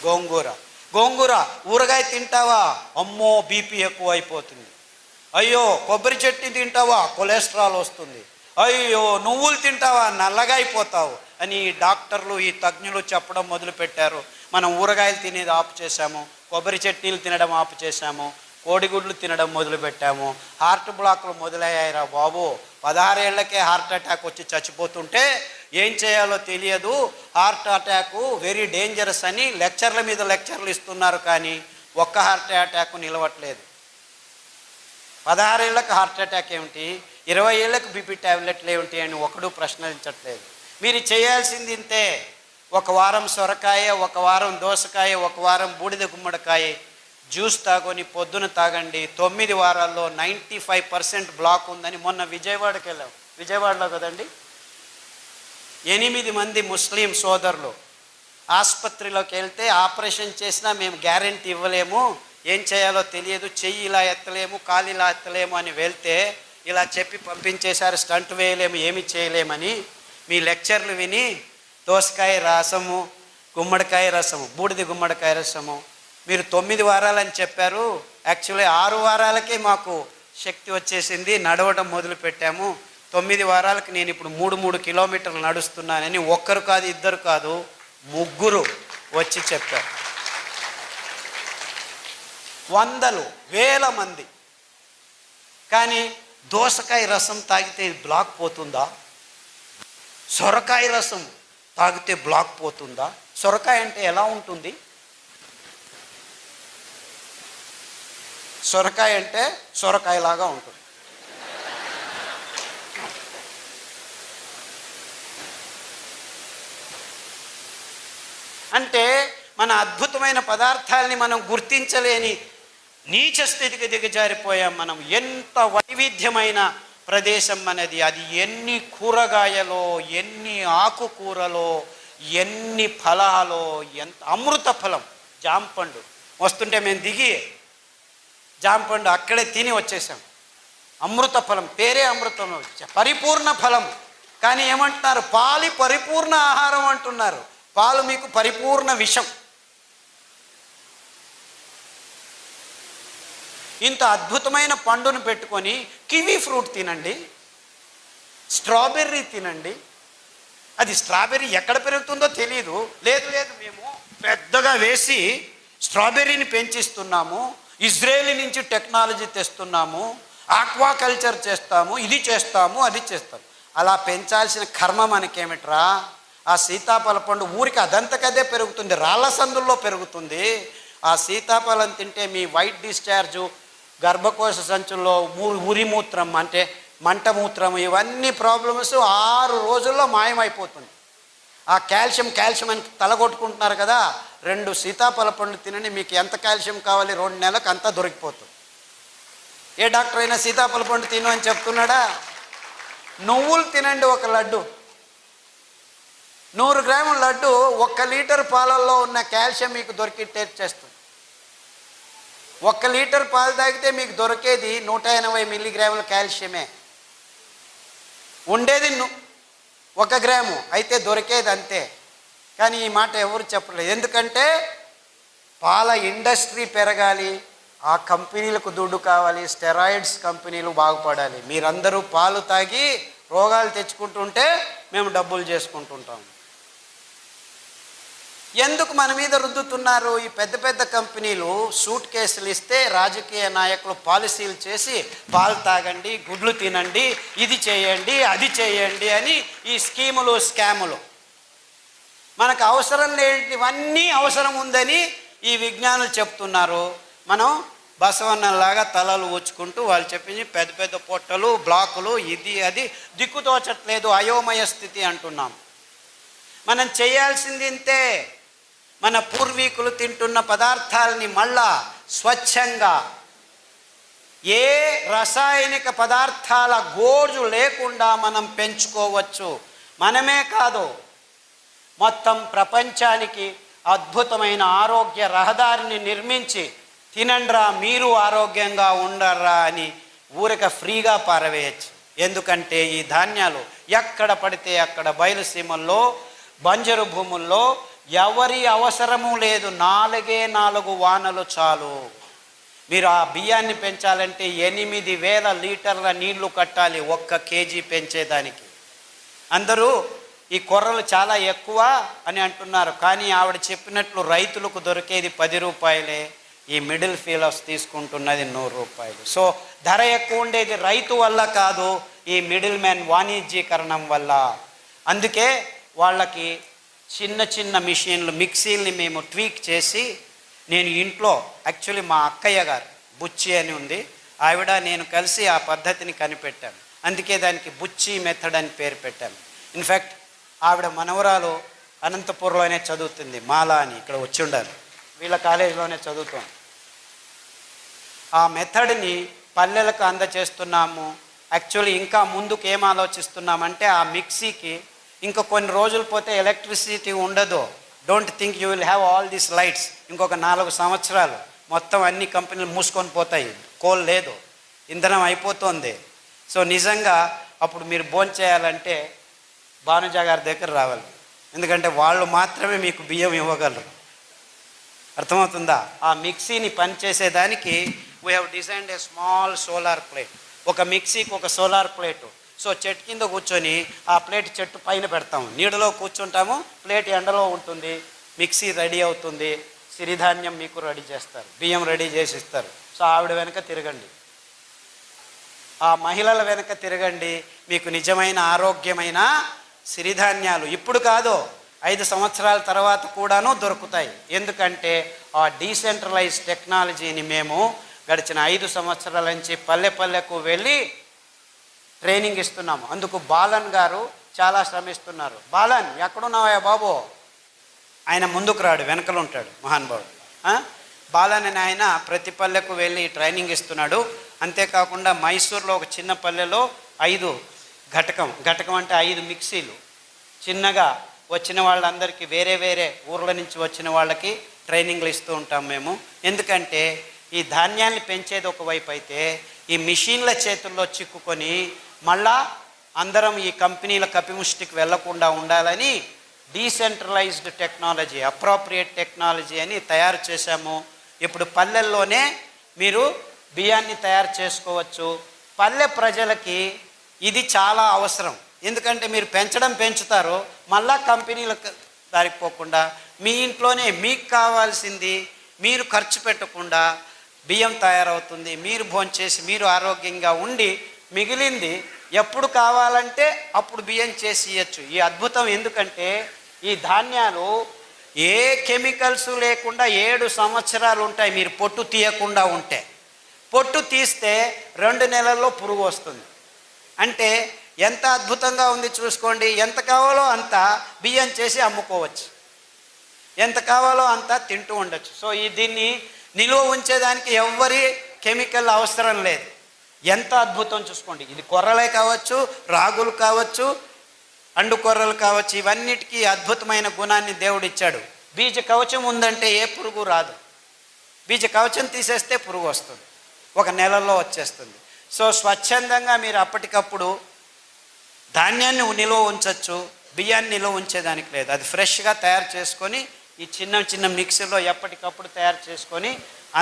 గోంగూర. గోంగూర ఊరగాయ తింటావా? అమ్మో బీపీ ఎక్కువ అయిపోతుంది. అయ్యో కొబ్బరి చట్నీ తింటావా? కొలెస్ట్రాల్ వస్తుంది. అయ్యో నువ్వులు తింటావా? నల్లగా అయిపోతావు అని డాక్టర్లు ఈ తజ్ఞులు చెప్పడం మొదలుపెట్టారు. మనం ఊరగాయలు తినేది ఆపు చేశాము, కొబ్బరి చట్నీలు తినడం ఆపు చేశాము, కోడిగుడ్లు తినడం మొదలుపెట్టాము. హార్ట్ బ్లాక్లు మొదలయ్యాయిరా బాబు. 16 ఏళ్లకే హార్ట్ అటాక్ వచ్చి చచ్చిపోతుంటే ఏం చేయాలో తెలియదు. హార్ట్ అటాకు వెరీ డేంజరస్ అని లెక్చర్ల మీద లెక్చర్లు ఇస్తున్నారు, కానీ ఒక్క హార్ట్ అటాక్ నిలవట్లేదు. 16 ఏళ్ళకి హార్ట్ అటాక్ ఏమిటి, 20 ఏళ్ళకు బీపీ ట్యాబ్లెట్లు ఏమిటి అని ఒకడు ప్రశ్నించట్లేదు. మీరు చేయాల్సింది ఇంతే. ఒక వారం సొరకాయ, ఒక వారం దోసకాయ, ఒక వారం బూడిద గుమ్మడికాయ జ్యూస్ తాగొని పొద్దున తాగండి. 9 వారాల్లో 95% బ్లాక్ ఉందని మొన్న విజయవాడకి వెళ్ళాం. విజయవాడలో కదండి, 8 మంది ముస్లిం సోదరులు ఆసుపత్రిలోకి వెళ్తే ఆపరేషన్ చేసినా మేము గ్యారెంటీ ఇవ్వలేము, ఏం చేయాలో తెలియదు, చెయ్యి ఇలా ఎత్తలేము, కాలు ఇలా ఎత్తలేము అని వెళ్తే ఇలా చెప్పి పంపించేశారు. స్టంట్ వేయలేము, ఏమి చేయలేమని. మీ లెక్చర్లు విని దోసకాయ రసము, గుమ్మడికాయ రసము, బూడిద గుమ్మడికాయ రసము మీరు 9 వారాలని చెప్పారు. యాక్చువల్లీ 6 వారాలకే మాకు శక్తి వచ్చేసింది, నడవడం మొదలు పెట్టాము. 9 వారాలకు నేను ఇప్పుడు 3 కిలోమీటర్లు నడుస్తున్నానని ఒక్కరు కాదు, ఇద్దరు కాదు, 3 వచ్చి చెప్పారు. వందలు వేల మంది. కానీ దోసకాయ రసం తాగితే బ్లాక్ పోతుందా? సొరకాయ రసం తాగితే బ్లాక్ పోతుందా? సొరకాయ అంటే ఎలా ఉంటుంది? సొరకాయ అంటే సొరకాయలాగా ఉంటుంది. అంటే మన అద్భుతమైన పదార్థాలని మనం గుర్తించలేని నీచ స్థితికి దిగజారిపోయాం మనం. ఎంత వైవిధ్యమైన ప్రదేశం మనది. అది ఎన్ని కూరగాయలో, ఎన్ని ఆకుకూరలో, ఎన్ని ఫలాలో, ఎంత అమృత ఫలం. జాంపండు వస్తుంటే మేము దిగి జాంపండు అక్కడే తిని వచ్చేసాం. అమృత ఫలం, పేరే అమృతం, పరిపూర్ణ ఫలం. కానీ ఏమంటున్నారు? పాలు పరిపూర్ణ ఆహారం అంటున్నారు. పాలు మీకు పరిపూర్ణ విషం. ఇంత అద్భుతమైన పండును పెట్టుకొని కివీ ఫ్రూట్ తినండి, స్ట్రాబెర్రీ తినండి. అది స్ట్రాబెర్రీ ఎక్కడ పెరుగుతుందో తెలియదు. లేదు మేము పెద్దగా వేసి స్ట్రాబెర్రీని పెంచిస్తున్నాము, ఇజ్రాయేల్ నుంచి టెక్నాలజీ తెస్తున్నాము, ఆక్వాకల్చర్ చేస్తాము, ఇది చేస్తాము, అది చేస్తాము. అలా పెంచాల్సిన కర్మ మనకేమిట్రా? ఆ సీతాఫల పండు ఊరికి అదంతకదే పెరుగుతుంది, రాళ్ళ సందుల్లో పెరుగుతుంది. ఆ సీతాఫలం తింటే మీ వైట్ డిశ్చార్జు, గర్భకోశ సంచుల్లో ఉరిమూత్రం అంటే మంటమూత్రం, ఇవన్నీ ప్రాబ్లమ్స్ 6 రోజుల్లో మాయమైపోతుంది. ఆ కాల్షియం అని తలగొట్టుకుంటున్నారు కదా, 2 సీతాఫల పండు తినండి, మీకు ఎంత కాల్షియం కావాలి 2 నెలలకు అంతా దొరికిపోతుంది. ఏ డాక్టర్ అయినా సీతాఫల పండు తిను అని చెప్తున్నాడా? నువ్వులు తినండి, 1 లడ్డు, 100 గ్రాముల లడ్డు 1 లీటర్ పాలల్లో ఉన్న కాల్షియం మీకు దొరికి టేస్ట్ చేస్తుంది. 1 లీటర్ పాలు తాగితే మీకు దొరికేది 180 మిల్లీగ్రాముల కాల్షియమే. ఉండేది 1 గ్రాము, అయితే దొరికేది అంతే. కానీ ఈ మాట ఎవరు చెప్పలేదు. ఎందుకంటే పాల ఇండస్ట్రీ పెరగాలి, ఆ కంపెనీలకు దుడ్డు కావాలి, స్టెరాయిడ్స్ కంపెనీలు బాగుపడాలి. మీరందరూ పాలు తాగి రోగాలు తెచ్చుకుంటుంటే మేము డబ్బులు చేసుకుంటుంటాము. ఎందుకు మన మీద రుద్దుతున్నారు? ఈ పెద్ద పెద్ద కంపెనీలు సూట్ కేసులు ఇస్తే రాజకీయ నాయకులు పాలసీలు చేసి పాలు తాగండి, గుడ్లు తినండి, ఇది చేయండి, అది చేయండి అని ఈ స్కీములు, స్కాములు. మనకు అవసరం లేనివన్నీ అవసరం ఉందని ఈ విజ్ఞానులు చెప్తున్నారు. మనం బసవన్నలాగా తలలు ఊచుకుంటూ వాళ్ళు చెప్పింది పెద్ద పెద్ద పొట్టలు, బ్లాకులు, ఇది అది దిక్కుతోచట్లేదు, అయోమయ స్థితి అంటున్నాం. మనం చేయాల్సింది ఇంతే. మన పూర్వీకులు తింటున్న పదార్థాలని మళ్ళా స్వచ్ఛంగా, ఏ రసాయనిక పదార్థాల గోజు లేకుండా మనం పెంచుకోవచ్చు. మనమే కాదు, మొత్తం ప్రపంచానికి అద్భుతమైన ఆరోగ్య రహదారిని నిర్మించి తినండ్రా మీరు ఆరోగ్యంగా ఉండర్రా అని ఊరిక ఫ్రీగా పారవేయచ్చు. ఎందుకంటే ఈ ధాన్యాలు ఎక్కడ పడితే అక్కడ బయలుసీమల్లో, బంజరు భూముల్లో ఎవరి అవసరము లేదు, 4 వానలు చాలు. మీరు ఆ బియ్యాన్ని పెంచాలంటే 8,000 లీటర్ల నీళ్లు కట్టాలి 1 కేజీ పెంచేదానికి. అందరూ ఈ కొర్రలు చాలా ఎక్కువ అని అంటున్నారు, కానీ ఆవిడ చెప్పినట్లు రైతులకు దొరికేది 10 రూపాయలే, ఈ మిడిల్ ఫీలర్స్ తీసుకుంటున్నది 100 రూపాయలు. సో ధర ఎక్కువ ఉండేది రైతు వల్ల కాదు, ఈ మిడిల్ మ్యాన్ వాణిజ్యీకరణం వల్ల. అందుకే వాళ్ళకి చిన్న చిన్న మిషన్లు, మిక్సీల్ని మేము ట్వీక్ చేసి, నేను ఇంట్లో యాక్చువల్లీ మా అక్కయ్య గారు బుచ్చి అని ఉంది, ఆవిడ నేను కలిసి ఆ పద్ధతిని కనిపెట్టాను. అందుకే దానికి బుచ్చి మెథడ్ అని పేరు పెట్టాను. ఇన్ఫ్యాక్ట్ ఆవిడ మనవరాలు అనంతపురంలోనే చదువుతుంది, మాలా అని, ఇక్కడ వచ్చి ఉండాలి, వీళ్ళ కాలేజీలోనే చదువుతాం. ఆ మెథడ్ని పల్లెలకు అందచేస్తున్నాము. యాక్చువల్లీ ఇంకా ముందుకు ఏం ఆలోచిస్తున్నామంటే, ఆ మిక్సీకి ఇంకా కొన్ని రోజులు పోతే ఎలక్ట్రిసిటీ ఉండదు. Don't think you will have all these lights. ఇంకొక 4 సంవత్సరాలు మొత్తం అన్ని కంపెనీలు మూసుకొని పోతాయి, కోల్ లేదు, ఇంధనం అయిపోతుంది. సో నిజంగా అప్పుడు మీరు భోంచేయాలంటే భానుజ గారి దగ్గర రావాలి, ఎందుకంటే వాళ్ళు మాత్రమే మీకు బియ్యం ఇవ్వగలరు. అర్థమవుతుందా? ఆ మిక్సీని పనిచేసేదానికి we have designed a small solar plate. ఒక మిక్సీకి ఒక సోలార్ ప్లేటు. సో చెట్టు కింద కూర్చొని ఆ ప్లేట్ చెట్టు పైన పెడతాము, నీడలో కూర్చుంటాము, ప్లేట్ ఎండలో ఉంటుంది, మిక్సీ రెడీ అవుతుంది, సిరిధాన్యం మీకు రెడీ చేస్తారు, బియ్యం రెడీ చేసి ఇస్తారు. సో ఆవిడ వెనక తిరగండి, ఆ మహిళల వెనక తిరగండి, మీకు నిజమైన ఆరోగ్యమైన సిరిధాన్యాలు ఇప్పుడు కాదు 5 సంవత్సరాల తర్వాత కూడాను దొరుకుతాయి. ఎందుకంటే ఆ డీసెంట్రలైజ్ టెక్నాలజీని మేము గడిచిన 5 సంవత్సరాల నుంచి పల్లె పల్లెకు వెళ్ళి ట్రైనింగ్ ఇస్తున్నాము. అందుకు బాలన్ గారు చాలా శ్రమిస్తున్నారు. బాలన్ ఎక్కడున్నావా బాబు? ఆయన ముందుకు రాడు, వెనకలు ఉంటాడు మహానుభావుడు. బాలన్ అని ఆయన ప్రతి పల్లెకు వెళ్ళి ట్రైనింగ్ ఇస్తున్నాడు. అంతేకాకుండా మైసూర్లో ఒక చిన్న పల్లెలో 5 ఘటకం అంటే 5 మిక్సీలు చిన్నగా వచ్చిన వాళ్ళందరికీ, వేరే వేరే ఊర్ల నుంచి వచ్చిన వాళ్ళకి ట్రైనింగ్లు ఇస్తూ ఉంటాం మేము. ఎందుకంటే ఈ ధాన్యాన్ని పెంచేది ఒకవైపు అయితే, ఈ మిషన్ల చేతుల్లో చిక్కుకొని మళ్ళా అందరం ఈ కంపెనీల కపిముష్టికి వెళ్లకుండా ఉండాలని డీసెంట్రలైజ్డ్ టెక్నాలజీ, అప్రోప్రియేట్ టెక్నాలజీ అని తయారు చేశాము. ఇప్పుడు పల్లెల్లోనే మీరు బియ్యాన్ని తయారు చేసుకోవచ్చు. పల్లె ప్రజలకి ఇది చాలా అవసరం. ఎందుకంటే మీరు పెంచుతారు, మళ్ళా కంపెనీలకు దారిపోకుండా మీ ఇంట్లోనే మీకు కావాల్సింది మీరు ఖర్చు పెట్టకుండా బియ్యం తయారవుతుంది. మీరు భోంచేసి మీరు ఆరోగ్యంగా ఉండి మిగిలింది ఎప్పుడు కావాలంటే అప్పుడు బియ్యం చేసి ఇవ్వచ్చు. ఈ అద్భుతం ఎందుకంటే ఈ ధాన్యాలు ఏ కెమికల్స్ లేకుండా 7 సంవత్సరాలు ఉంటాయి. మీరు పొట్టు తీయకుండా ఉంటే, పొట్టు తీస్తే 2 నెలల్లో పురుగు వస్తుంది. అంటే ఎంత అద్భుతంగా ఉంది చూసుకోండి. ఎంత కావాలో అంత బియ్యం చేసి అమ్ముకోవచ్చు, ఎంత కావాలో అంత తింటూ ఉండొచ్చు. సో దీన్ని నిలువ ఉంచేదానికి ఎవ్వరి కెమికల్ అవసరం లేదు. ఎంత అద్భుతం చూసుకోండి. ఇది కొర్రలే కావచ్చు, రాగులు కావచ్చు, అండు కొర్రలు కావచ్చు, ఇవన్నిటికీ అద్భుతమైన గుణాన్ని దేవుడు ఇచ్చాడు. బీజ కవచం ఉందంటే ఏ పురుగు రాదు. బీజ కవచం తీసేస్తే పురుగు వస్తుంది, 1 నెలలో వచ్చేస్తుంది. సో స్వచ్ఛందంగా మీరు అప్పటికప్పుడు ధాన్యాన్ని నిలువ ఉంచవచ్చు, బియ్యాన్ని నిలువ ఉంచేదానికి లేదు. అది ఫ్రెష్గా తయారు చేసుకొని ఈ చిన్న మిక్సీలో ఎప్పటికప్పుడు తయారు చేసుకొని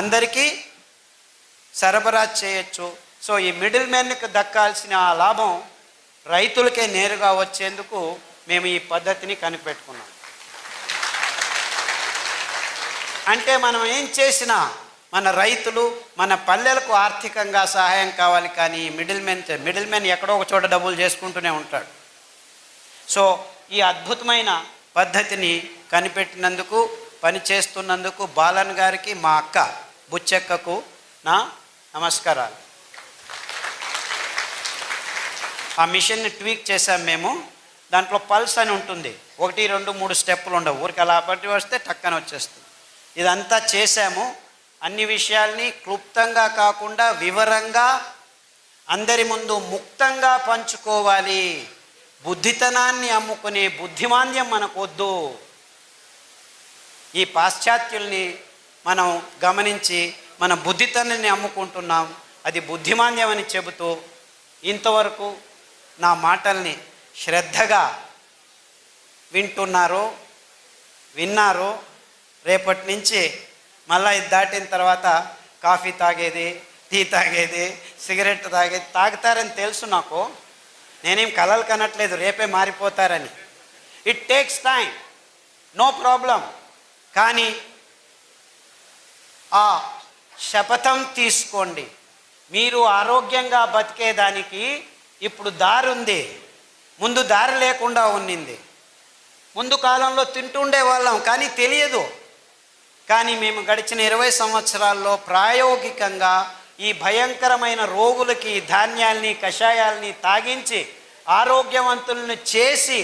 అందరికీ సరఫరా చేయొచ్చు. సో ఈ మిడిల్ మ్యాన్కి దక్కాల్సిన ఆ లాభం రైతులకే నేరుగా వచ్చేందుకు మేము ఈ పద్ధతిని కనిపెట్టుకున్నాం. అంటే మనం ఏం చేసినా మన రైతులు, మన పల్లెలకు ఆర్థికంగా సహాయం కావాలి, కానీ మిడిల్ మ్యాన్ ఎక్కడో ఒక చోట డబ్బులు చేసుకుంటూనే ఉంటాడు. సో ఈ అద్భుతమైన పద్ధతిని కనిపెట్టినందుకు, పనిచేస్తున్నందుకు బాలన్ గారికి, మా అక్క బుచ్చెక్కకు నా నమస్కారాలు. ఆ మిషన్ని ట్వీక్ చేసాం మేము. దాంట్లో పల్స్ అని ఉంటుంది, 1, 2, 3 స్టెప్పులు ఉండవు, ఊరికి అలా పట్టి వస్తే టక్కన వచ్చేస్తుంది. ఇదంతా చేశాము. అన్ని విషయాల్ని క్లుప్తంగా కాకుండా వివరంగా అందరి ముందు ముక్తంగా పంచుకోవాలి. బుద్ధితనాన్ని అమ్ముకునే బుద్ధిమాంద్యం మనకు వద్దు. ఈ పాశ్చాత్యుల్ని మనం గమనించి మన బుద్ధితనాన్ని అమ్ముకుంటున్నాం, అది బుద్ధిమాంద్యం అని చెబుతూ ఇంతవరకు నా మాటల్ని శ్రద్ధగా వింటున్నారో విన్నారు. రేపటి నుంచి మళ్ళీ ఇది దాటిన తర్వాత కాఫీ తాగేది, టీ తాగేది, సిగరెట్ తాగేది తాగుతారని తెలుసు నాకు. నేనేం కలలు కనట్లేదు రేపే మారిపోతారని. It takes time, no problem. కానీ ఆ శపథం తీసుకోండి. మీరు ఆరోగ్యంగా బతికేదానికి ఇప్పుడు దారి ఉంది, ముందు దారి లేకుండా ఉన్నింది. ముందు కాలంలో తింటుండే వాళ్ళం కానీ తెలియదు. కానీ మేము గడిచిన 20 సంవత్సరాల్లో ప్రాయోగికంగా ఈ భయంకరమైన రోగులకి ధాన్యాల్ని కషాయాల్ని తాగించి ఆరోగ్యవంతులను చేసి,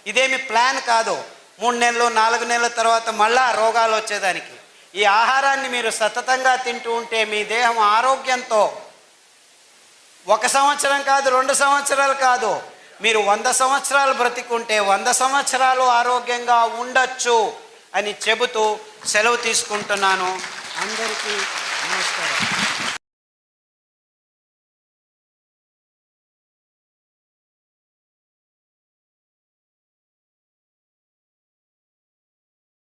ఇదేమి ప్లాన్ కాదు 3 నెలలు 4 నెలల తర్వాత మళ్ళా రోగాలు వచ్చేదానికి. ఈ ఆహారాన్ని మీరు సతతంగా తింటూ ఉంటే మీ దేహం ఆరోగ్యంతో 1 సంవత్సరం కాదు, 2 సంవత్సరాలు కాదు, మీరు 100 సంవత్సరాలు బ్రతికుంటే 100 సంవత్సరాలు ఆరోగ్యంగా ఉండొచ్చు అని చెబుతూ సెలవు తీసుకుంటున్నాను. అందరికీ నమస్కారం.